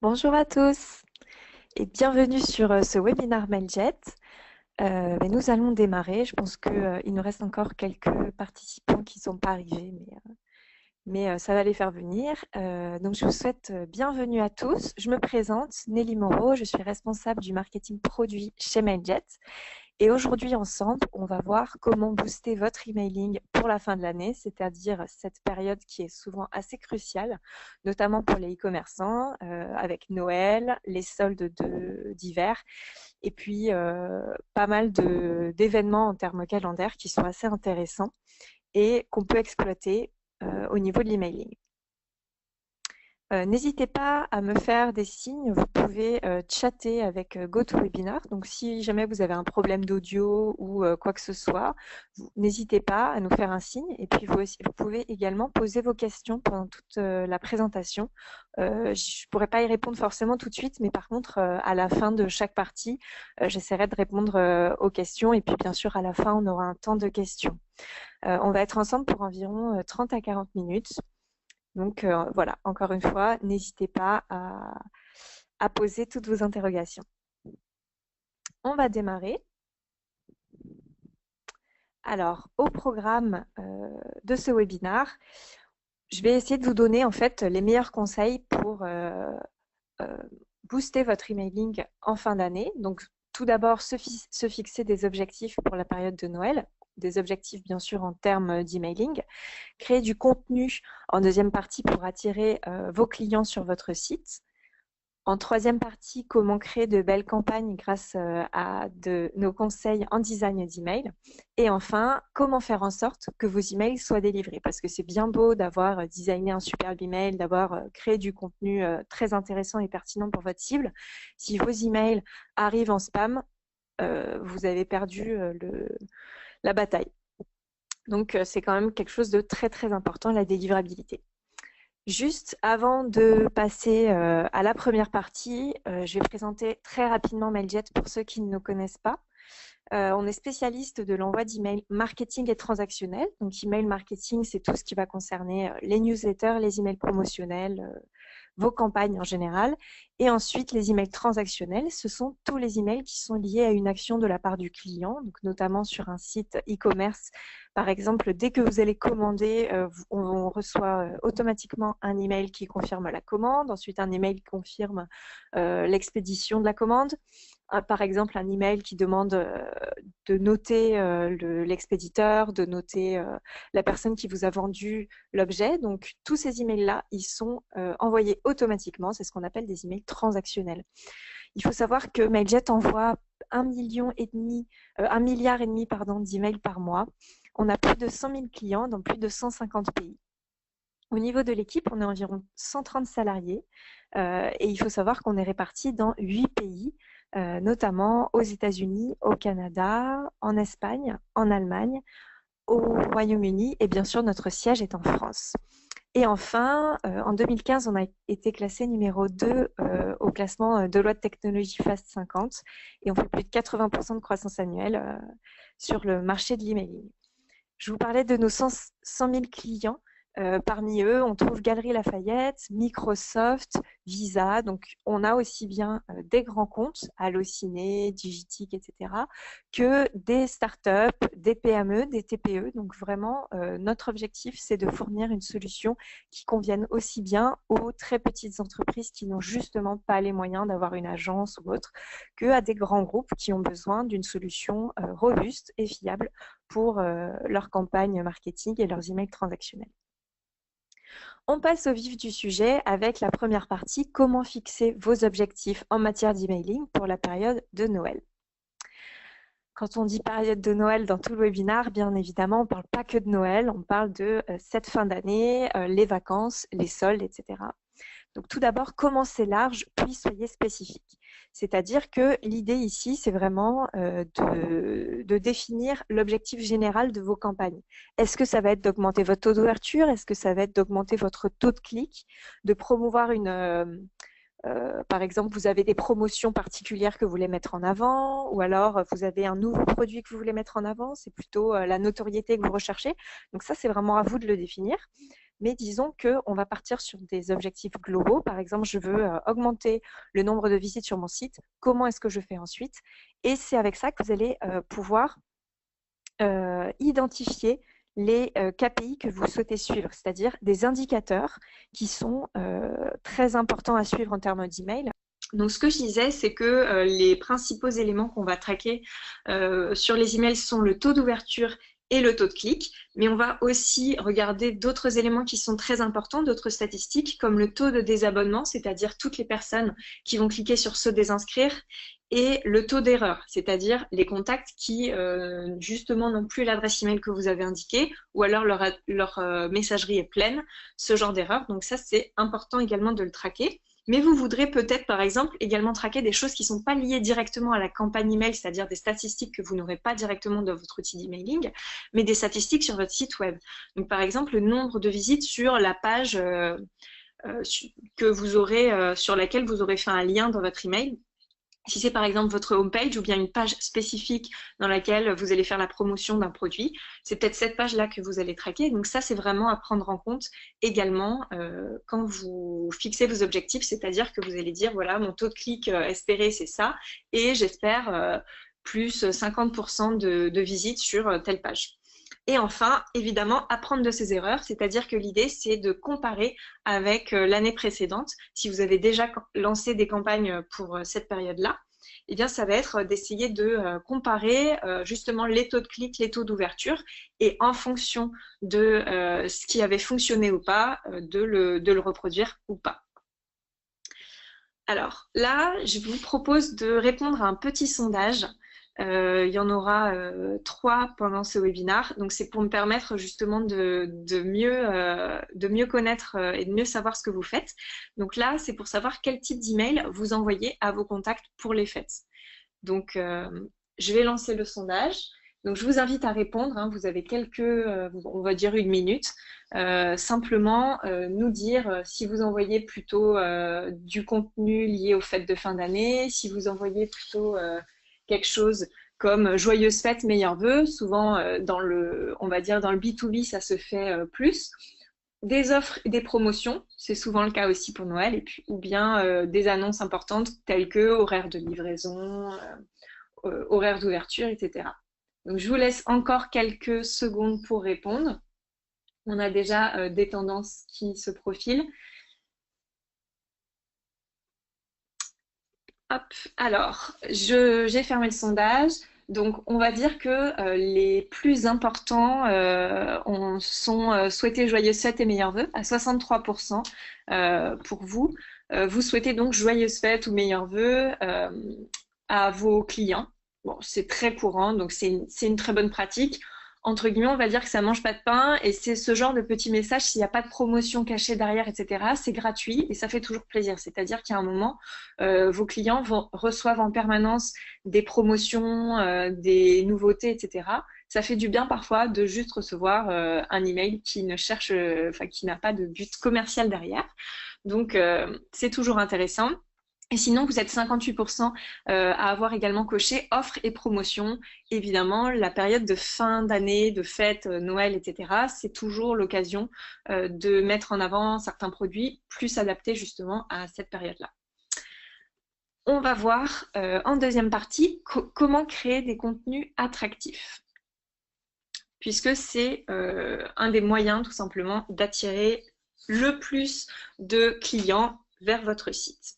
Bonjour à tous et bienvenue sur ce webinaire Mailjet. Mais nous allons démarrer. Je pense qu'il nous reste encore quelques participants qui ne sont pas arrivés, mais ça va les faire venir. Donc je vous souhaite bienvenue à tous. Je me présente, Nelly Moreau, je suis responsable du marketing produit chez Mailjet. Et aujourd'hui, ensemble, on va voir comment booster votre emailing pour la fin de l'année, c'est-à-dire cette période qui est souvent assez cruciale, notamment pour les e-commerçants, avec Noël, les soldes d'hiver, et puis pas mal d'événements en termes calendaires qui sont assez intéressants et qu'on peut exploiter au niveau de l'emailing. N'hésitez pas à me faire des signes. Vous pouvez chatter avec GoToWebinar. Donc, si jamais vous avez un problème d'audio ou quoi que ce soit, n'hésitez pas à nous faire un signe. Et puis, vous pouvez également poser vos questions pendant toute la présentation. Je ne pourrai pas y répondre forcément tout de suite, mais par contre, à la fin de chaque partie, j'essaierai de répondre aux questions. Et puis, bien sûr, à la fin, on aura un temps de questions. On va être ensemble pour environ 30 à 40 minutes. Donc voilà, encore une fois, n'hésitez pas à poser toutes vos interrogations. On va démarrer. Alors, au programme de ce webinaire, je vais essayer de vous donner en fait les meilleurs conseils pour booster votre emailing en fin d'année. Donc, tout d'abord, se fixer des objectifs pour la période de Noël, des objectifs bien sûr en termes d'emailing, créer du contenu en deuxième partie pour attirer vos clients sur votre site. En troisième partie, comment créer de belles campagnes grâce à nos conseils en design d'email. Et enfin, comment faire en sorte que vos emails soient délivrés. Parce que c'est bien beau d'avoir designé un superbe email, d'avoir créé du contenu très intéressant et pertinent pour votre cible. Si vos emails arrivent en spam, vous avez perdu la bataille. Donc, c'est quand même quelque chose de très, très important, la délivrabilité. Juste avant de passer à la première partie, je vais présenter très rapidement Mailjet pour ceux qui ne nous connaissent pas. On est spécialiste de l'envoi d'emails marketing et transactionnel. Donc, email marketing, c'est tout ce qui va concerner les newsletters, les emails promotionnels, vos campagnes en général. Et ensuite, les emails transactionnels, ce sont tous les emails qui sont liés à une action de la part du client, donc notamment sur un site e-commerce. Par exemple, dès que vous allez commander, on reçoit automatiquement un email qui confirme la commande, ensuite un email qui confirme l'expédition de la commande. Par exemple, un email qui demande de noter l'expéditeur, de noter la personne qui vous a vendu l'objet. Donc, tous ces emails-là, ils sont envoyés automatiquement. C'est ce qu'on appelle des emails transactionnels. Il faut savoir que Mailjet envoie 1,5 milliard d'emails par mois. On a plus de 100 000 clients dans plus de 150 pays. Au niveau de l'équipe, on est environ 130 salariés et il faut savoir qu'on est répartis dans 8 pays, notamment aux États-Unis, au Canada, en Espagne, en Allemagne, au Royaume-Uni et bien sûr notre siège est en France. Et enfin, en 2015, on a été classé numéro 2 au classement Deloitte Technology Fast 50 et on fait plus de 80% de croissance annuelle sur le marché de l'emailing. Je vous parlais de nos 100 000 clients. Parmi eux, on trouve Galeries Lafayette, Microsoft, Visa. Donc, on a aussi bien des grands comptes, Allociné, Digitic, etc., que des startups, des PME, des TPE. Donc, vraiment, notre objectif, c'est de fournir une solution qui convienne aussi bien aux très petites entreprises qui n'ont justement pas les moyens d'avoir une agence ou autre, que à des grands groupes qui ont besoin d'une solution robuste et fiable pour leur campagne marketing et leurs emails transactionnels. On passe au vif du sujet avec la première partie, comment fixer vos objectifs en matière d'emailing pour la période de Noël. Quand on dit période de Noël dans tout le webinaire, bien évidemment, on ne parle pas que de Noël, on parle de cette fin d'année, les vacances, les soldes, etc. Donc tout d'abord, commencez large, puis soyez spécifique. C'est-à-dire que l'idée ici, c'est vraiment de définir l'objectif général de vos campagnes. Est-ce que ça va être d'augmenter votre taux d'ouverture? Est-ce que ça va être d'augmenter votre taux de clic? De promouvoir par exemple, vous avez des promotions particulières que vous voulez mettre en avant, ou alors vous avez un nouveau produit que vous voulez mettre en avant, c'est plutôt la notoriété que vous recherchez. Donc ça, c'est vraiment à vous de le définir. mais disons qu'on va partir sur des objectifs globaux. Par exemple, je veux augmenter le nombre de visites sur mon site. Comment est-ce que je fais ensuite? Et c'est avec ça que vous allez pouvoir identifier les KPI que vous souhaitez suivre, c'est-à-dire des indicateurs qui sont très importants à suivre en termes d'email. Donc, ce que je disais, c'est que les principaux éléments qu'on va traquer sur les emails sont le taux d'ouverture et le taux de clic, mais on va aussi regarder d'autres éléments qui sont très importants, d'autres statistiques, comme le taux de désabonnement, c'est-à-dire toutes les personnes qui vont cliquer sur se désinscrire, et le taux d'erreur, c'est-à-dire les contacts qui, justement, n'ont plus l'adresse email que vous avez indiquée, ou alors leur messagerie est pleine, ce genre d'erreur. Donc ça, c'est important également de le traquer. Mais vous voudrez peut-être, par exemple, également traquer des choses qui ne sont pas liées directement à la campagne email, c'est-à-dire des statistiques que vous n'aurez pas directement dans votre outil d'emailing, mais des statistiques sur votre site web. Donc, par exemple, le nombre de visites sur la page que vous aurez, sur laquelle vous aurez fait un lien dans votre email. Si c'est par exemple votre homepage ou bien une page spécifique dans laquelle vous allez faire la promotion d'un produit, c'est peut-être cette page-là que vous allez traquer. Donc ça, c'est vraiment à prendre en compte également quand vous fixez vos objectifs, c'est-à-dire que vous allez dire, voilà, mon taux de clic espéré, c'est ça, et j'espère plus 50% de visites sur telle page. Et enfin, évidemment, apprendre de ses erreurs, c'est-à-dire que l'idée, c'est de comparer avec l'année précédente. Si vous avez déjà lancé des campagnes pour cette période-là, eh bien, ça va être d'essayer de comparer justement les taux de clic, les taux d'ouverture, et en fonction de ce qui avait fonctionné ou pas, de le reproduire ou pas. Alors là, je vous propose de répondre à un petit sondage. Il y en aura 3 pendant ce webinaire. Donc, c'est pour me permettre justement de mieux connaître et de mieux savoir ce que vous faites. Donc là, c'est pour savoir quel type d'email vous envoyez à vos contacts pour les fêtes. Donc, je vais lancer le sondage. Donc, je vous invite à répondre. Hein. Vous avez on va dire 1 minute. Simplement nous dire si vous envoyez plutôt du contenu lié aux fêtes de fin d'année, si vous envoyez plutôt quelque chose comme joyeuses fêtes, meilleurs vœux. Souvent, on va dire dans le B2B, ça se fait plus. Des offres et des promotions, c'est souvent le cas aussi pour Noël, et puis, ou bien des annonces importantes telles que horaires de livraison, horaires d'ouverture, etc. Donc, je vous laisse encore quelques secondes pour répondre. On a déjà des tendances qui se profilent. Hop, alors, j'ai fermé le sondage. Donc, on va dire que les plus importants sont souhaiter joyeuses fêtes et meilleurs vœux à 63% pour vous. Vous souhaitez donc joyeuses fêtes ou meilleurs vœux à vos clients. Bon, c'est très courant, donc c'est une très bonne pratique. Entre guillemets, on va dire que ça mange pas de pain et c'est ce genre de petits messages, s'il n'y a pas de promotion cachée derrière, etc., c'est gratuit et ça fait toujours plaisir. C'est-à-dire qu'à un moment, vos clients reçoivent en permanence des promotions, des nouveautés, etc. Ça fait du bien parfois de juste recevoir un email qui ne cherche, qui n'a pas de but commercial derrière. Donc, c'est toujours intéressant. Et sinon, vous êtes 58% à avoir également coché offres et promotions. Évidemment, la période de fin d'année, de fête, Noël, etc., c'est toujours l'occasion de mettre en avant certains produits plus adaptés justement à cette période-là. On va voir en deuxième partie comment créer des contenus attractifs, puisque c'est un des moyens tout simplement d'attirer le plus de clients vers votre site.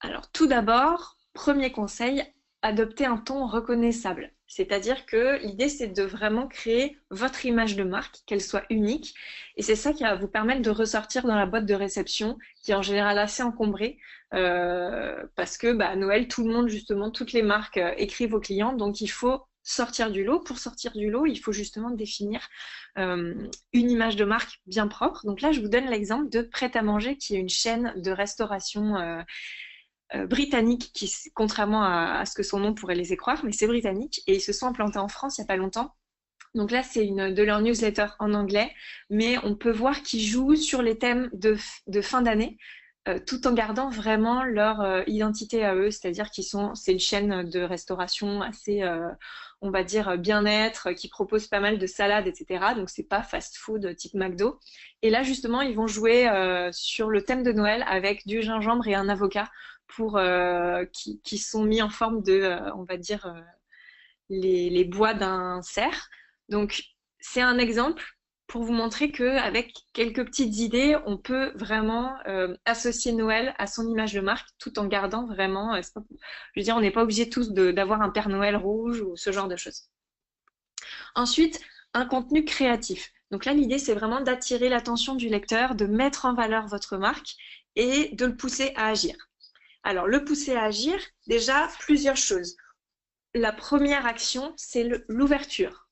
Alors tout d'abord, premier conseil, adopter un ton reconnaissable. C'est-à-dire que l'idée, c'est de vraiment créer votre image de marque, qu'elle soit unique. Et c'est ça qui va vous permettre de ressortir dans la boîte de réception, qui est en général assez encombrée, parce que à Noël, tout le monde, justement, toutes les marques écrivent aux clients. Donc, il faut sortir du lot. Pour sortir du lot, il faut justement définir une image de marque bien propre. Donc là, je vous donne l'exemple de Prêt à manger, qui est une chaîne de restauration britannique, qui, contrairement à ce que son nom pourrait laisser croire, mais c'est britannique, et ils se sont implantés en France il n'y a pas longtemps. Donc là, c'est une de leurs newsletters en anglais, mais on peut voir qu'ils jouent sur les thèmes de fin d'année. tout en gardant vraiment leur identité à eux, c'est-à-dire c'est une chaîne de restauration assez, on va dire, bien-être, qui propose pas mal de salades, etc. Donc c'est pas fast-food type McDo. Et là justement, ils vont jouer sur le thème de Noël avec du gingembre et un avocat qui sont mis en forme de, on va dire, les bois d'un cerf. Donc c'est un exemple pour vous montrer qu'avec quelques petites idées, on peut vraiment associer Noël à son image de marque tout en gardant vraiment, je veux dire, on n'est pas obligé tous d'avoir un Père Noël rouge ou ce genre de choses. Ensuite, un contenu créatif. Donc là, l'idée, c'est vraiment d'attirer l'attention du lecteur, de mettre en valeur votre marque et de le pousser à agir. Alors, le pousser à agir, déjà, plusieurs choses. La première action, c'est l'ouverture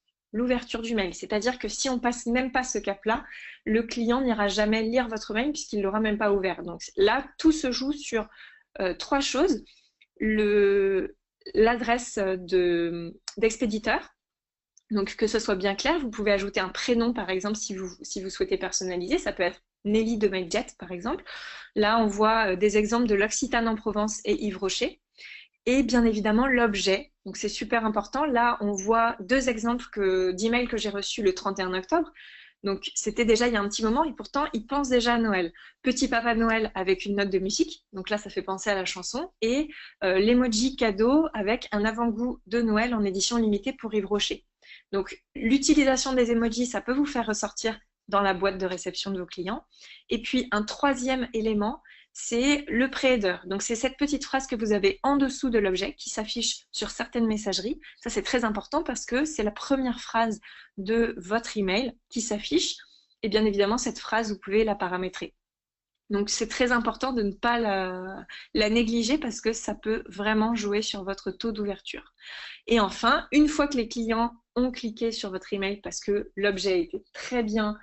du mail. C'est-à-dire que si on passe même pas ce cap-là, le client n'ira jamais lire votre mail puisqu'il l'aura même pas ouvert. Donc là, tout se joue sur trois choses. L'adresse d'expéditeur. Donc que ce soit bien clair, vous pouvez ajouter un prénom par exemple si vous souhaitez personnaliser. Ça peut être Nelly de Mailjet par exemple. Là, on voit des exemples de l'Occitane en Provence et Yves Rocher. Et bien évidemment, l'objet. Donc, c'est super important. Là, on voit deux exemples d'emails que j'ai reçus le 31 octobre. Donc, c'était déjà il y a un petit moment et pourtant, ils pensent déjà à Noël. Petit Papa Noël avec une note de musique. Donc là, ça fait penser à la chanson. Et l'emoji cadeau avec un avant-goût de Noël en édition limitée pour Yves Rocher. Donc, l'utilisation des emojis, ça peut vous faire ressortir dans la boîte de réception de vos clients. Et puis, un troisième élément, c'est le pré-header. Donc, c'est cette petite phrase que vous avez en dessous de l'objet qui s'affiche sur certaines messageries. Ça, c'est très important parce que c'est la première phrase de votre email qui s'affiche. Et bien évidemment, cette phrase, vous pouvez la paramétrer. Donc, c'est très important de ne pas la négliger parce que ça peut vraiment jouer sur votre taux d'ouverture. Et enfin, une fois que les clients ont cliqué sur votre email parce que l'objet était très bien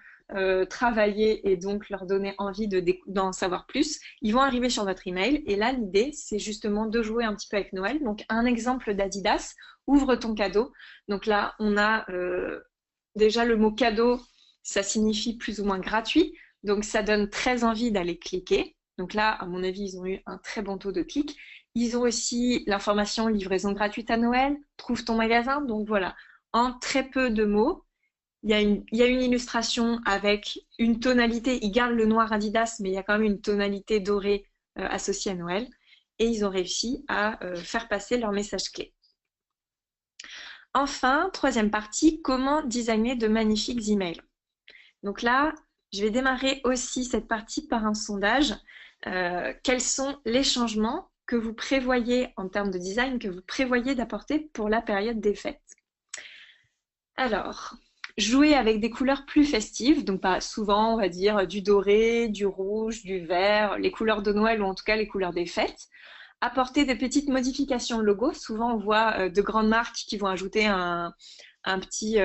travailler et donc leur donner envie d'en savoir plus, ils vont arriver sur votre email et là l'idée c'est justement de jouer un petit peu avec Noël. Donc un exemple d'Adidas, ouvre ton cadeau. Donc là on a déjà le mot cadeau, ça signifie plus ou moins gratuit, donc ça donne très envie d'aller cliquer. Donc là à mon avis ils ont eu un très bon taux de clic. Ils ont aussi l'information livraison gratuite à Noël, trouve ton magasin. Donc voilà, en très peu de mots, il y a une illustration avec une tonalité, ils gardent le noir Adidas, mais il y a quand même une tonalité dorée associée à Noël. Et ils ont réussi à faire passer leur message clé. Enfin, troisième partie, comment designer de magnifiques emails. Donc là, je vais démarrer aussi cette partie par un sondage. Quels sont les changements que vous prévoyez en termes de design, que vous prévoyez d'apporter pour la période des fêtes? Alors, jouer avec des couleurs plus festives, donc pas souvent on va dire du doré, du rouge, du vert, les couleurs de Noël ou en tout cas les couleurs des fêtes. Apporter des petites modifications de logo, souvent on voit de grandes marques qui vont ajouter un petit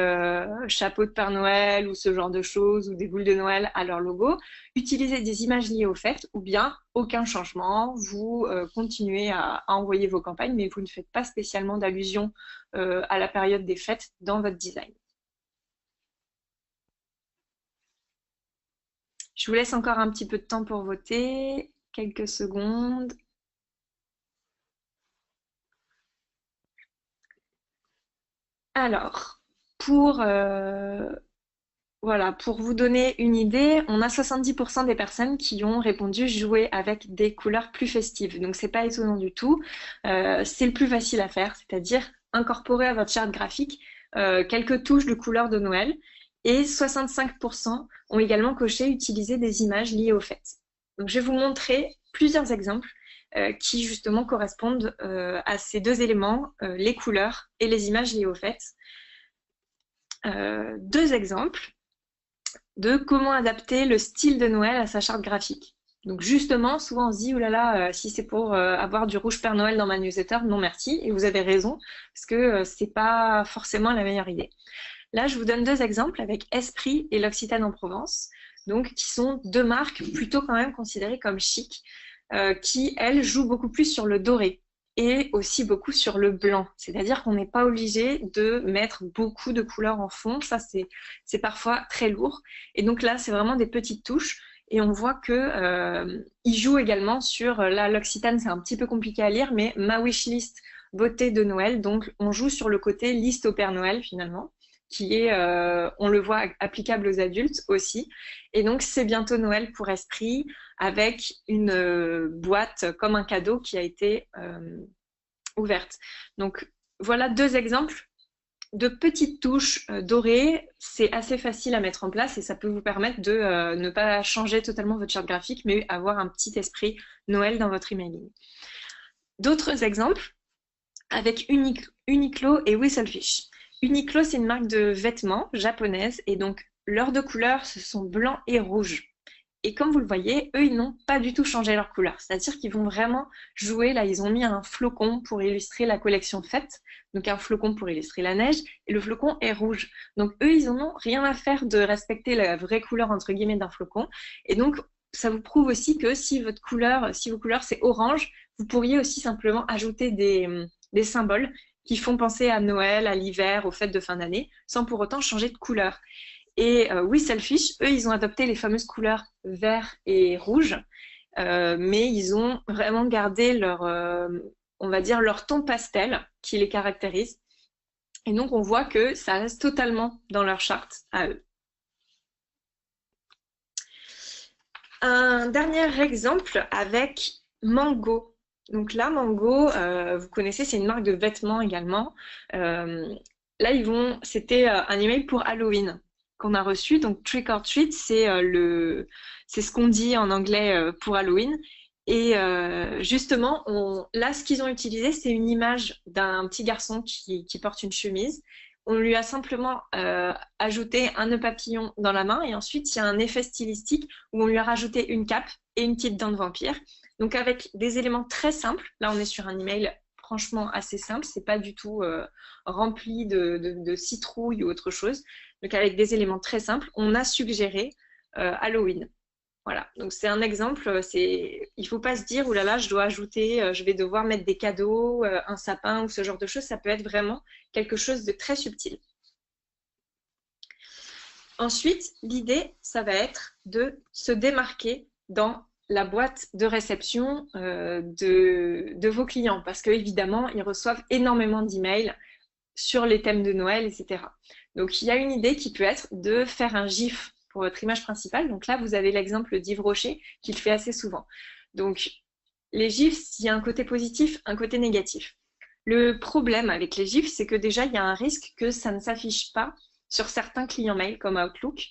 chapeau de Père Noël ou ce genre de choses ou des boules de Noël à leur logo. Utiliser des images liées aux fêtes ou bien aucun changement, vous continuez à envoyer vos campagnes mais vous ne faites pas spécialement d'allusion à la période des fêtes dans votre design. Je vous laisse encore un petit peu de temps pour voter, quelques secondes. Alors, voilà, pour vous donner une idée, on a 70% des personnes qui ont répondu jouer avec des couleurs plus festives. Donc, c'est pas étonnant du tout. C'est le plus facile à faire, c'est-à-dire incorporer à votre charte graphique quelques touches de couleurs de Noël. Et 65% ont également coché utiliser des images liées aux fêtes. Donc, je vais vous montrer plusieurs exemples qui justement correspondent à ces deux éléments, les couleurs et les images liées aux fêtes. Deux exemples de comment adapter le style de Noël à sa charte graphique. Donc justement, souvent on se dit, oh là là, si c'est pour avoir du rouge Père Noël dans ma newsletter, non merci, et vous avez raison, parce que c'est pas forcément la meilleure idée. Là, je vous donne deux exemples avec Esprit et l'Occitane en Provence, donc qui sont deux marques plutôt quand même considérées comme chic, qui, elles, jouent beaucoup plus sur le doré et aussi beaucoup sur le blanc. C'est-à-dire qu'on n'est pas obligé de mettre beaucoup de couleurs en fond. Ça, c'est parfois très lourd. Et donc là, c'est vraiment des petites touches. Et on voit que il joue également sur, là l'Occitane c'est un petit peu compliqué à lire, mais ma wishlist beauté de Noël. Donc on joue sur le côté liste au Père Noël finalement, qui est, on le voit, applicable aux adultes aussi. Et donc c'est bientôt Noël pour Esprit, avec une boîte comme un cadeau qui a été ouverte. Donc voilà deux exemples de petites touches dorées. C'est assez facile à mettre en place et ça peut vous permettre de ne pas changer totalement votre charte graphique, mais avoir un petit esprit Noël dans votre emailing. D'autres exemples avec Uniqlo et Whistlefish. Uniqlo, c'est une marque de vêtements japonaise et donc leurs deux couleurs, ce sont blanc et rouge. Et comme vous le voyez, eux, ils n'ont pas du tout changé leur couleur. C'est-à-dire qu'ils vont vraiment jouer. Là, ils ont mis un flocon pour illustrer la collection faite. Donc, un flocon pour illustrer la neige. Et le flocon est rouge. Donc, eux, ils n'en ont rien à faire de respecter la vraie couleur, entre guillemets, d'un flocon. Et donc, ça vous prouve aussi que si vos couleurs, c'est orange, vous pourriez aussi simplement ajouter des symboles qui font penser à Noël, à l'hiver, aux fêtes de fin d'année, sans pour autant changer de couleur. Et Whistlefish, eux, ils ont adopté les fameuses couleurs vert et rouge, mais ils ont vraiment gardé leur, on va dire, leur ton pastel qui les caractérise. Et donc, on voit que ça reste totalement dans leur charte à eux. Un dernier exemple avec Mango. Donc là, Mango, vous connaissez, c'est une marque de vêtements également. Là, c'était un email pour Halloween qu'on a reçu. Donc Trick or Treat, c'est ce qu'on dit en anglais pour Halloween. Et justement, là, ce qu'ils ont utilisé, c'est une image d'un petit garçon qui porte une chemise. On lui a simplement ajouté un nœud papillon dans la main et ensuite il y a un effet stylistique où on lui a rajouté une cape et une petite dent de vampire. Donc avec des éléments très simples, là on est sur un email franchement assez simple, c'est pas du tout rempli de citrouille ou autre chose. Donc avec des éléments très simples, on a suggéré Halloween. Voilà, donc c'est un exemple, il faut pas se dire, oulala, je dois ajouter, je vais devoir mettre des cadeaux, un sapin ou ce genre de choses, ça peut être vraiment quelque chose de très subtil. Ensuite, l'idée, ça va être de se démarquer dans la boîte de réception de vos clients, parce qu'évidemment, ils reçoivent énormément d'emails sur les thèmes de Noël, etc. Donc, il y a une idée qui peut être de faire un GIF pour votre image principale. Donc là, vous avez l'exemple d'Yves Rocher qui le fait assez souvent. Donc, les GIFs, il y a un côté positif, un côté négatif. Le problème avec les GIFs, c'est que déjà, il y a un risque que ça ne s'affiche pas sur certains clients mail comme Outlook.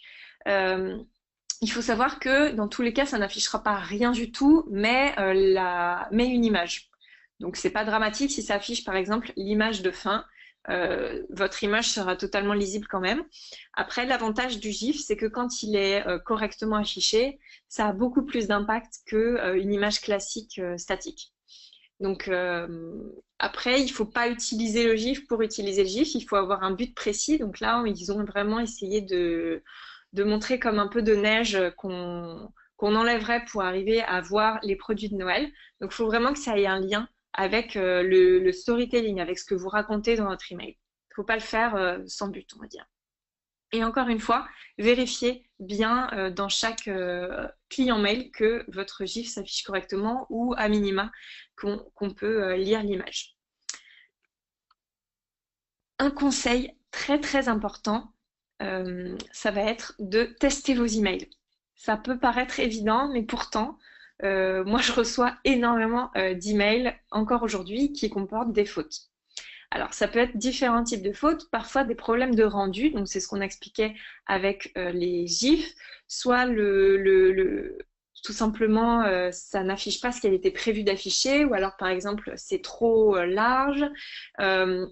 Il faut savoir que dans tous les cas, ça n'affichera pas rien du tout, mais une image. Donc, c'est pas dramatique si ça affiche par exemple l'image de fin. Votre image sera totalement lisible quand même. Après, l'avantage du GIF, c'est que quand il est correctement affiché, ça a beaucoup plus d'impact qu'une image classique statique. Donc après, il ne faut pas utiliser le GIF pour utiliser le GIF, il faut avoir un but précis. Donc là, ils ont vraiment essayé de montrer comme un peu de neige qu'on enlèverait pour arriver à voir les produits de Noël. Donc il faut vraiment que ça ait un lien avec le storytelling, avec ce que vous racontez dans votre email. Il ne faut pas le faire sans but, on va dire. Et encore une fois, vérifiez bien dans chaque client mail que votre GIF s'affiche correctement ou à minima qu'on peut lire l'image. Un conseil très très important, ça va être de tester vos emails. Ça peut paraître évident, mais pourtant, moi je reçois énormément d'emails encore aujourd'hui qui comportent des fautes. Alors, ça peut être différents types de fautes, parfois des problèmes de rendu, donc c'est ce qu'on expliquait avec les GIFs, soit tout simplement ça n'affiche pas ce qui a été prévu d'afficher, ou alors par exemple c'est trop large,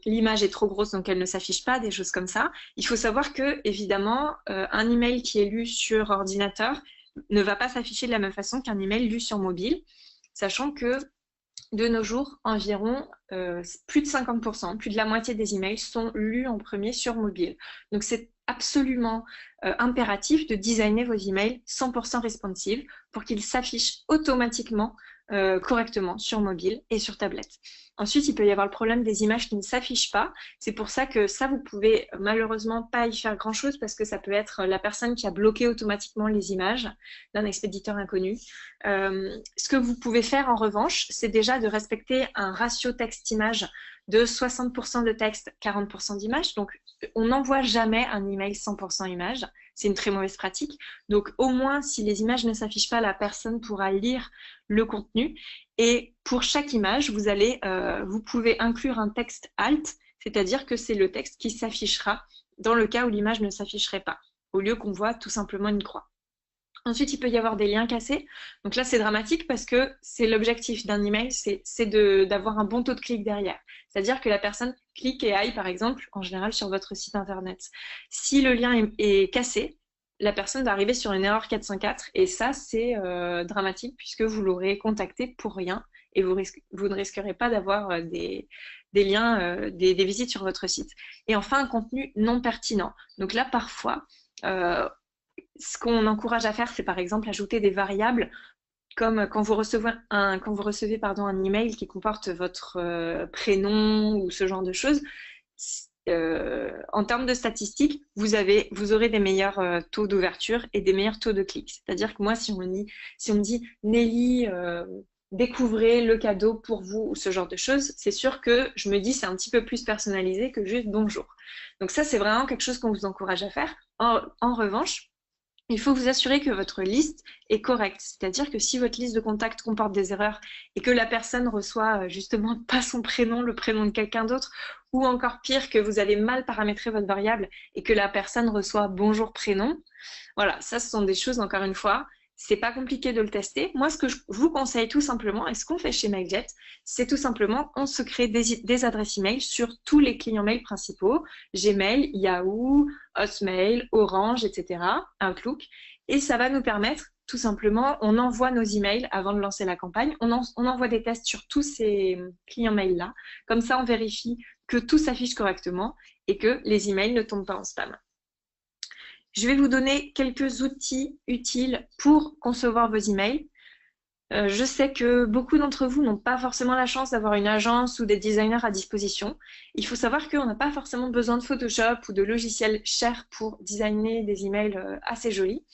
l'image est trop grosse donc elle ne s'affiche pas, des choses comme ça. Il faut savoir que évidemment un email qui est lu sur ordinateur ne va pas s'afficher de la même façon qu'un email lu sur mobile, sachant que de nos jours, environ plus de 50%, plus de la moitié des emails sont lus en premier sur mobile. Donc c'est absolument impératif de designer vos emails 100% responsive pour qu'ils s'affichent automatiquement correctement sur mobile et sur tablette. Ensuite, il peut y avoir le problème des images qui ne s'affichent pas. C'est pour ça que ça, vous pouvez malheureusement pas y faire grand-chose parce que ça peut être la personne qui a bloqué automatiquement les images d'un expéditeur inconnu. Ce que vous pouvez faire en revanche, c'est déjà de respecter un ratio texte-image de 60% de texte, 40% d'images. Donc, on n'envoie jamais un email 100% image. C'est une très mauvaise pratique. Donc, au moins, si les images ne s'affichent pas, la personne pourra lire le contenu. Et pour chaque image, vous pouvez inclure un texte alt, c'est-à-dire que c'est le texte qui s'affichera dans le cas où l'image ne s'afficherait pas, au lieu qu'on voit tout simplement une croix. Ensuite, il peut y avoir des liens cassés. Donc là, c'est dramatique parce que c'est l'objectif d'un email, c'est d'avoir un bon taux de clic derrière. C'est-à-dire que la personne clique et aille, par exemple, en général, sur votre site internet. Si le lien est cassé, la personne va arriver sur une erreur 404 et ça, c'est dramatique puisque vous l'aurez contacté pour rien et vous ne risquerez pas d'avoir des liens, des visites sur votre site. Et enfin, un contenu non pertinent. Donc là, parfois, ce qu'on encourage à faire, c'est par exemple ajouter des variables comme quand vous recevez un email qui comporte votre prénom ou ce genre de choses. En termes de statistiques, vous aurez des meilleurs taux d'ouverture et des meilleurs taux de clics. C'est-à-dire que moi, si on me dit Nelly, découvrez le cadeau pour vous ou ce genre de choses, c'est sûr que je me dis c'est un petit peu plus personnalisé que juste bonjour. Donc ça, c'est vraiment quelque chose qu'on vous encourage à faire. En revanche, il faut vous assurer que votre liste est correcte. C'est-à-dire que si votre liste de contacts comporte des erreurs et que la personne reçoit justement pas son prénom, le prénom de quelqu'un d'autre, ou encore pire, que vous avez mal paramétré votre variable et que la personne reçoit bonjour prénom, voilà, ça ce sont des choses, encore une fois, c'est pas compliqué de le tester. Moi, ce que je vous conseille tout simplement, et ce qu'on fait chez Mailjet, c'est tout simplement, on se crée des adresses email sur tous les clients mail principaux, Gmail, Yahoo, Hotmail, Orange, etc., Outlook, et ça va nous permettre, tout simplement, on envoie nos emails avant de lancer la campagne, on envoie des tests sur tous ces clients mail-là, comme ça on vérifie que tout s'affiche correctement et que les emails ne tombent pas en spam. Je vais vous donner quelques outils utiles pour concevoir vos emails. Je sais que beaucoup d'entre vous n'ont pas forcément la chance d'avoir une agence ou des designers à disposition. Il faut savoir qu'on n'a pas forcément besoin de Photoshop ou de logiciels chers pour designer des emails assez jolis.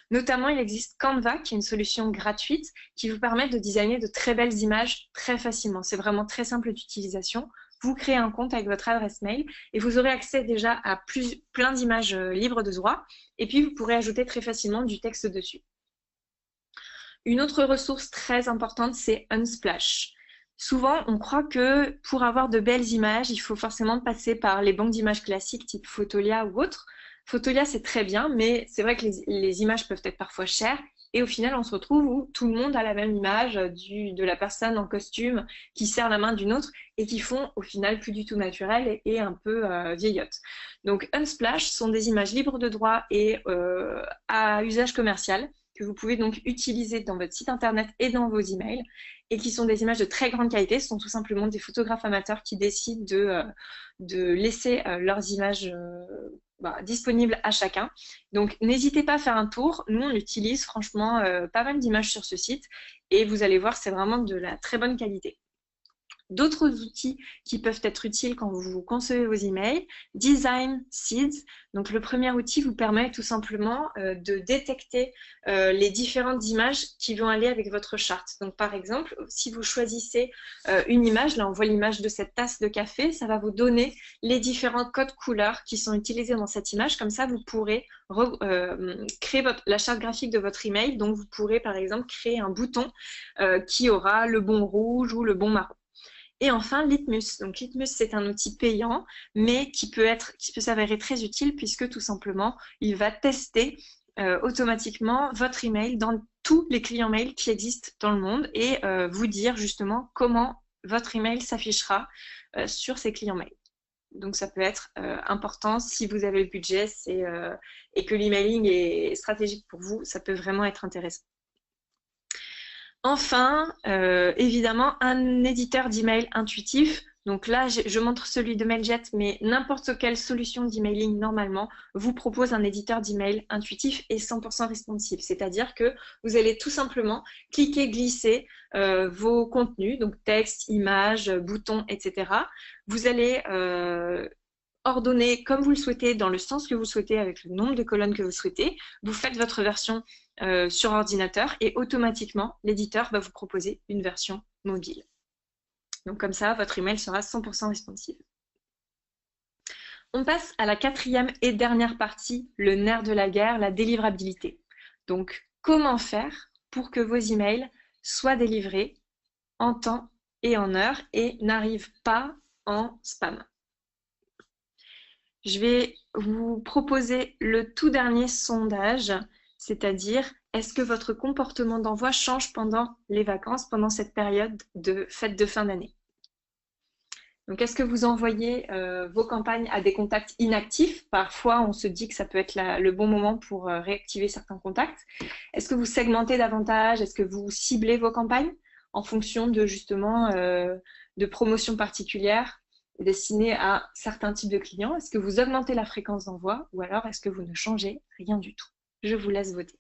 Notamment, il existe Canva, qui est une solution gratuite qui vous permet de designer de très belles images très facilement. C'est vraiment très simple d'utilisation. Vous créez un compte avec votre adresse mail et vous aurez accès déjà à plein d'images libres de droit. Et puis, vous pourrez ajouter très facilement du texte dessus. Une autre ressource très importante, c'est Unsplash. Souvent, on croit que pour avoir de belles images, il faut forcément passer par les banques d'images classiques type Fotolia ou autre. Fotolia, c'est très bien, mais c'est vrai que les images peuvent être parfois chères. Et au final, on se retrouve où tout le monde a la même image de la personne en costume qui serre la main d'une autre et qui font au final plus du tout naturel et un peu vieillotte. Donc Unsplash sont des images libres de droit et à usage commercial que vous pouvez donc utiliser dans votre site internet et dans vos emails et qui sont des images de très grande qualité. Ce sont tout simplement des photographes amateurs qui décident de laisser leurs images disponibles à chacun. Donc, n'hésitez pas à faire un tour. Nous, on utilise franchement pas mal d'images sur ce site et vous allez voir, c'est vraiment de la très bonne qualité. D'autres outils qui peuvent être utiles quand vous concevez vos emails, Design Seeds. Donc le premier outil vous permet tout simplement de détecter les différentes images qui vont aller avec votre charte. Donc par exemple, si vous choisissez une image, là on voit l'image de cette tasse de café, ça va vous donner les différents codes couleurs qui sont utilisés dans cette image. Comme ça, vous pourrez créer la charte graphique de votre email. Donc vous pourrez par exemple créer un bouton qui aura le bon rouge ou le bon marron. Et enfin, Litmus. Donc, Litmus, c'est un outil payant, mais qui peut s'avérer très utile puisque tout simplement, il va tester automatiquement votre email dans tous les clients mail qui existent dans le monde et vous dire justement comment votre email s'affichera sur ces clients mail. Donc, ça peut être important si vous avez le budget et que l'emailing est stratégique pour vous, ça peut vraiment être intéressant. Enfin, évidemment, un éditeur d'email intuitif Donc là, je montre celui de Mailjet, mais n'importe quelle solution d'emailing normalement vous propose un éditeur d'email intuitif et 100% responsive. C'est-à-dire que vous allez tout simplement cliquer, glisser vos contenus, donc texte, images, boutons, etc. Vous allez ordonner comme vous le souhaitez, dans le sens que vous souhaitez, avec le nombre de colonnes que vous souhaitez. Vous faites votre version sur ordinateur et automatiquement, l'éditeur va vous proposer une version mobile. Donc comme ça, votre email sera 100% responsive. On passe à la quatrième et dernière partie, le nerf de la guerre, la délivrabilité. Donc comment faire pour que vos emails soient délivrés en temps et en heure et n'arrivent pas en spam. Je vais vous proposer le tout dernier sondage, c'est-à-dire est-ce que votre comportement d'envoi change pendant les vacances, pendant cette période de fête de fin d'année? Donc, est-ce que vous envoyez vos campagnes à des contacts inactifs? Parfois, on se dit que ça peut être le bon moment pour réactiver certains contacts. Est-ce que vous segmentez davantage? Est-ce que vous ciblez vos campagnes en fonction de justement de promotions particulières destinées à certains types de clients? Est-ce que vous augmentez la fréquence d'envoi ou alors est-ce que vous ne changez rien du tout? Je vous laisse voter.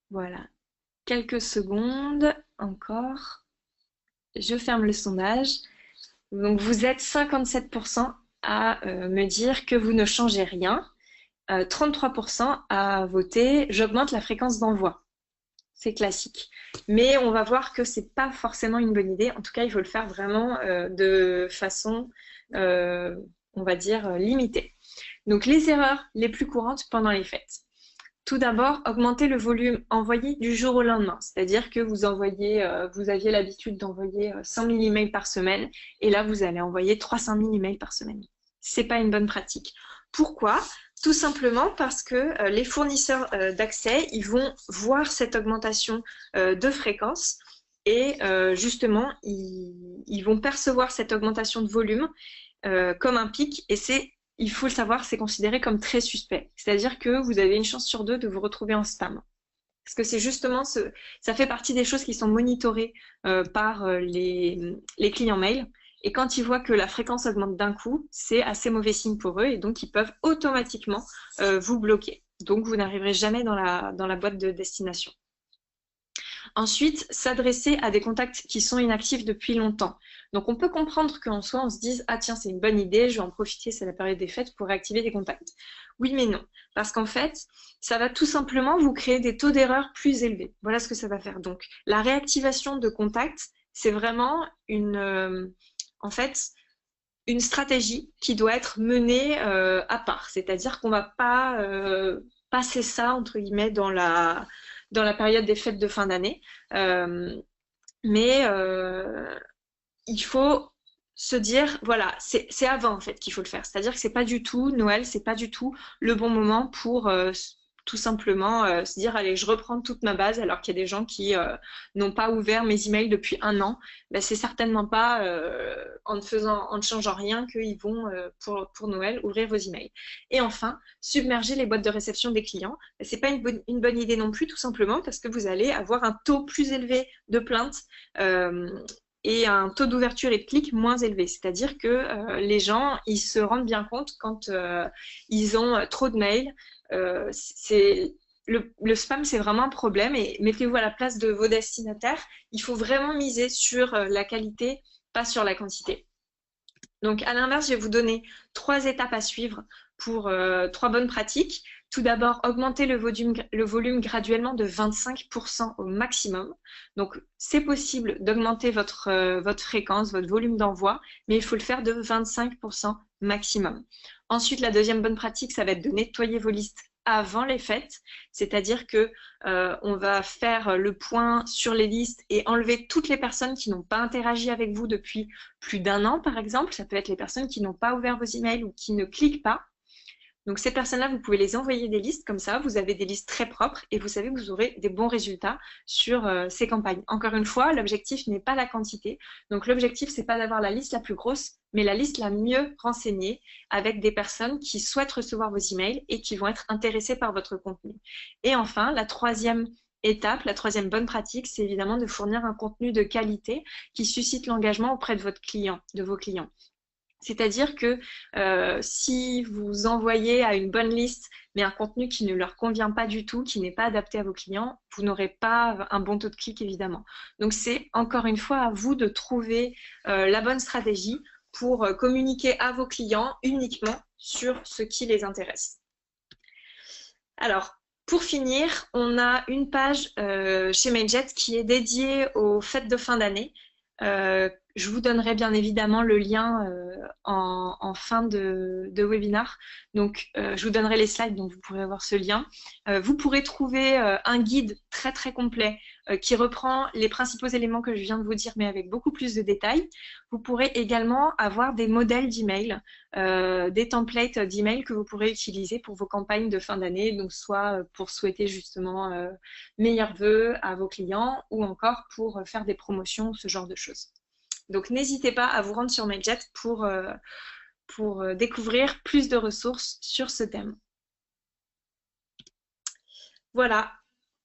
Voilà, quelques secondes encore. Je ferme le sondage. Donc vous êtes 57% à me dire que vous ne changez rien, 33% à voter j'augmente la fréquence d'envoi. C'est classique. Mais on va voir que c'est pas forcément une bonne idée. En tout cas, il faut le faire vraiment de façon, on va dire, limitée. Donc les erreurs les plus courantes pendant les fêtes. Tout d'abord, augmenter le volume envoyé du jour au lendemain. C'est-à-dire que vous aviez l'habitude d'envoyer 100 000 emails par semaine et là, vous allez envoyer 300 000 emails par semaine. C'est pas une bonne pratique. Pourquoi? Tout simplement parce que les fournisseurs d'accès, ils vont voir cette augmentation de fréquence et justement, ils vont percevoir cette augmentation de volume comme un pic et il faut le savoir, c'est considéré comme très suspect. C'est-à-dire que vous avez une chance sur deux de vous retrouver en spam. Parce que c'est justement ça fait partie des choses qui sont monitorées par les clients mail. Et quand ils voient que la fréquence augmente d'un coup, c'est assez mauvais signe pour eux et donc ils peuvent automatiquement vous bloquer. Donc vous n'arriverez jamais dans la boîte de destination. Ensuite, s'adresser à des contacts qui sont inactifs depuis longtemps. Donc, on peut comprendre qu'en soi, on se dise « Ah tiens, c'est une bonne idée, je vais en profiter, c'est la période des fêtes pour réactiver des contacts. » Oui, mais non. Parce qu'en fait, ça va tout simplement vous créer des taux d'erreur plus élevés. Voilà ce que ça va faire. Donc, la réactivation de contacts, c'est vraiment en fait, une stratégie qui doit être menée à part. C'est-à-dire qu'on ne va pas passer ça, entre guillemets, dans la période des fêtes de fin d'année. Mais il faut se dire, voilà, c'est avant en fait qu'il faut le faire. C'est-à-dire que c'est pas du tout, Noël, c'est pas du tout le bon moment pour tout simplement se dire, allez, je reprends toute ma base alors qu'il y a des gens qui n'ont pas ouvert mes emails depuis un an. Ben, c'est certainement pas en ne changeant rien qu'ils vont pour Noël ouvrir vos emails. Et enfin, submerger les boîtes de réception des clients. Ben, c'est pas une bonne idée non plus, tout simplement parce que vous allez avoir un taux plus élevé de plaintes et un taux d'ouverture et de clics moins élevé. C'est-à-dire que les gens, ils se rendent bien compte quand ils ont trop de mails. Le spam, c'est vraiment un problème et mettez-vous à la place de vos destinataires. Il faut vraiment miser sur la qualité, pas sur la quantité. Donc, à l'inverse, je vais vous donner 3 étapes à suivre pour 3 bonnes pratiques. Tout d'abord, augmenter le volume graduellement de 25% au maximum. Donc, c'est possible d'augmenter votre fréquence, votre volume d'envoi, mais il faut le faire de 25% maximum. Ensuite, la deuxième bonne pratique, ça va être de nettoyer vos listes avant les fêtes, c'est-à-dire que on va faire le point sur les listes et enlever toutes les personnes qui n'ont pas interagi avec vous depuis plus d'1 an, par exemple. Ça peut être les personnes qui n'ont pas ouvert vos emails ou qui ne cliquent pas. Donc ces personnes-là, vous pouvez les envoyer des listes comme ça, vous avez des listes très propres et vous savez que vous aurez des bons résultats sur ces campagnes. Encore une fois, l'objectif n'est pas la quantité. Donc l'objectif, c'est pas d'avoir la liste la plus grosse, mais la liste la mieux renseignée avec des personnes qui souhaitent recevoir vos emails et qui vont être intéressées par votre contenu. Et enfin, la troisième étape, la troisième bonne pratique, c'est évidemment de fournir un contenu de qualité qui suscite l'engagement auprès de votre client, de vos clients. C'est-à-dire que si vous envoyez à une bonne liste, mais un contenu qui ne leur convient pas du tout, qui n'est pas adapté à vos clients, vous n'aurez pas un bon taux de clic, évidemment. Donc, c'est encore une fois à vous de trouver la bonne stratégie pour communiquer à vos clients uniquement sur ce qui les intéresse. Alors, pour finir, on a une page chez Mailjet qui est dédiée aux fêtes de fin d'année. Je vous donnerai bien évidemment le lien en fin de webinar. Donc, je vous donnerai les slides, donc vous pourrez avoir ce lien. Vous pourrez trouver un guide très très complet qui reprend les principaux éléments que je viens de vous dire, mais avec beaucoup plus de détails. Vous pourrez également avoir des modèles d'email, des templates d'email que vous pourrez utiliser pour vos campagnes de fin d'année, donc soit pour souhaiter justement meilleurs vœux à vos clients ou encore pour faire des promotions, ce genre de choses. Donc n'hésitez pas à vous rendre sur Mailjet pour découvrir plus de ressources sur ce thème. Voilà,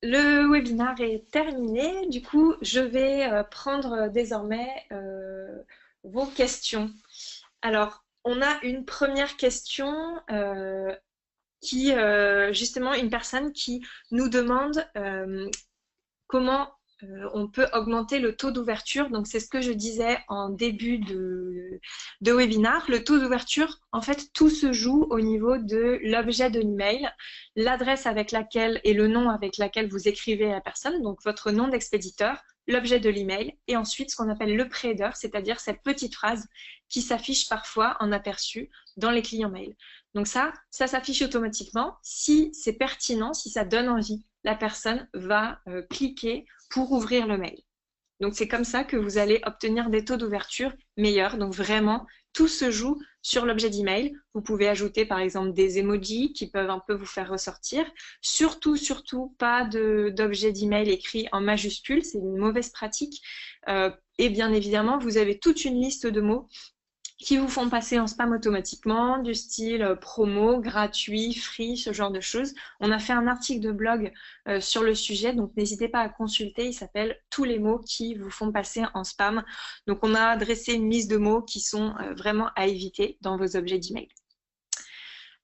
le webinaire est terminé. Du coup, je vais prendre désormais vos questions. Alors, on a une première question justement, une personne qui nous demande comment on peut augmenter le taux d'ouverture. Donc, c'est ce que je disais en début de webinaire. Le taux d'ouverture, en fait, tout se joue au niveau de l'objet de l'email, l'adresse avec laquelle et le nom avec laquelle vous écrivez à la personne, donc votre nom d'expéditeur, l'objet de l'email et ensuite ce qu'on appelle le pre-header, c'est-à-dire cette petite phrase qui s'affiche parfois en aperçu dans les clients mail. Donc ça s'affiche automatiquement. Si c'est pertinent, si ça donne envie, la personne va cliquer pour ouvrir le mail. Donc c'est comme ça que vous allez obtenir des taux d'ouverture meilleurs. Donc vraiment, tout se joue sur l'objet d'email. Vous pouvez ajouter par exemple des emojis qui peuvent un peu vous faire ressortir. Surtout, surtout pas d'objet d'email écrit en majuscule, c'est une mauvaise pratique. Et bien évidemment, vous avez toute une liste de mots qui vous font passer en spam automatiquement, du style promo, gratuit, free, ce genre de choses. On a fait un article de blog sur le sujet, donc n'hésitez pas à consulter, il s'appelle « Tous les mots qui vous font passer en spam ». Donc on a dressé une liste de mots qui sont vraiment à éviter dans vos objets d'email.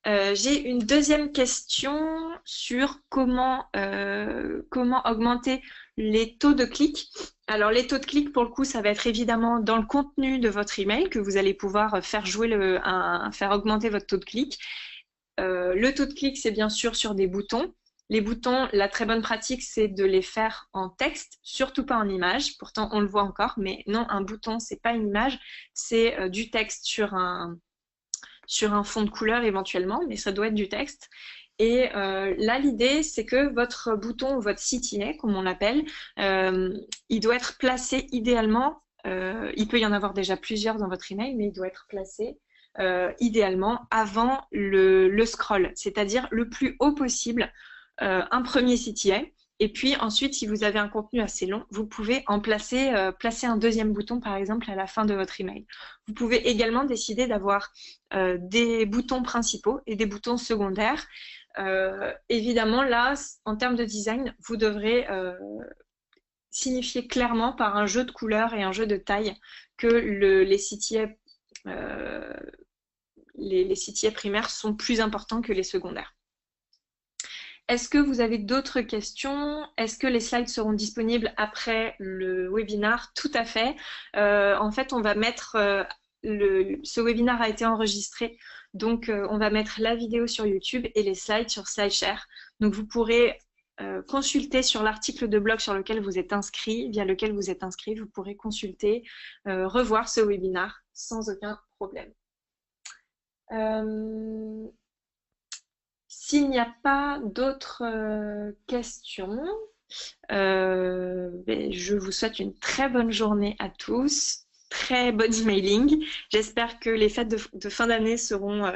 J'ai une deuxième question sur comment augmenter les taux de clic. Alors les taux de clic, pour le coup, ça va être évidemment dans le contenu de votre email que vous allez pouvoir faire faire augmenter votre taux de clic. Le taux de clic, c'est bien sûr sur des boutons. Les boutons, la très bonne pratique, c'est de les faire en texte, surtout pas en image. Pourtant, on le voit encore, mais non, un bouton, c'est pas une image, c'est du texte sur un fond de couleur éventuellement, mais ça doit être du texte. Et là, l'idée, c'est que votre bouton ou votre CTA, comme on l'appelle, il doit être placé idéalement, il peut y en avoir déjà plusieurs dans votre email, mais il doit être placé idéalement avant le scroll, c'est-à-dire le plus haut possible, un premier CTA. Et puis ensuite, si vous avez un contenu assez long, vous pouvez en placer un deuxième bouton, par exemple, à la fin de votre email. Vous pouvez également décider d'avoir des boutons principaux et des boutons secondaires. Évidemment, là, en termes de design, vous devrez signifier clairement par un jeu de couleurs et un jeu de taille que les CTA primaires sont plus importants que les secondaires. Est-ce que vous avez d'autres questions? Est-ce que les slides seront disponibles après le webinar? Tout à fait. En fait, on va mettre ce webinar a été enregistré, donc on va mettre la vidéo sur YouTube et les slides sur SlideShare. Donc vous pourrez consulter sur l'article de blog sur lequel vous êtes inscrit, via lequel vous êtes inscrit, vous pourrez consulter, revoir ce webinar sans aucun problème. S'il n'y a pas d'autres questions, je vous souhaite une très bonne journée à tous très bon emailing. J'espère que les fêtes de fin d'année seront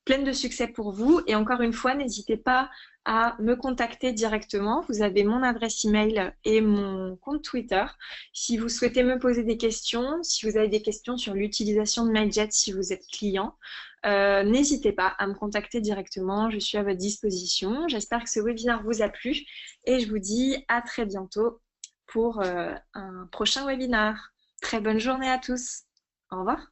pleines de succès pour vous. Et encore une fois, n'hésitez pas à me contacter directement. Vous avez mon adresse email et mon compte Twitter. Si vous souhaitez me poser des questions, si vous avez des questions sur l'utilisation de Mailjet si vous êtes client, n'hésitez pas à me contacter directement. Je suis à votre disposition. J'espère que ce webinaire vous a plu et je vous dis à très bientôt pour un prochain webinaire. Très bonne journée à tous. Au revoir.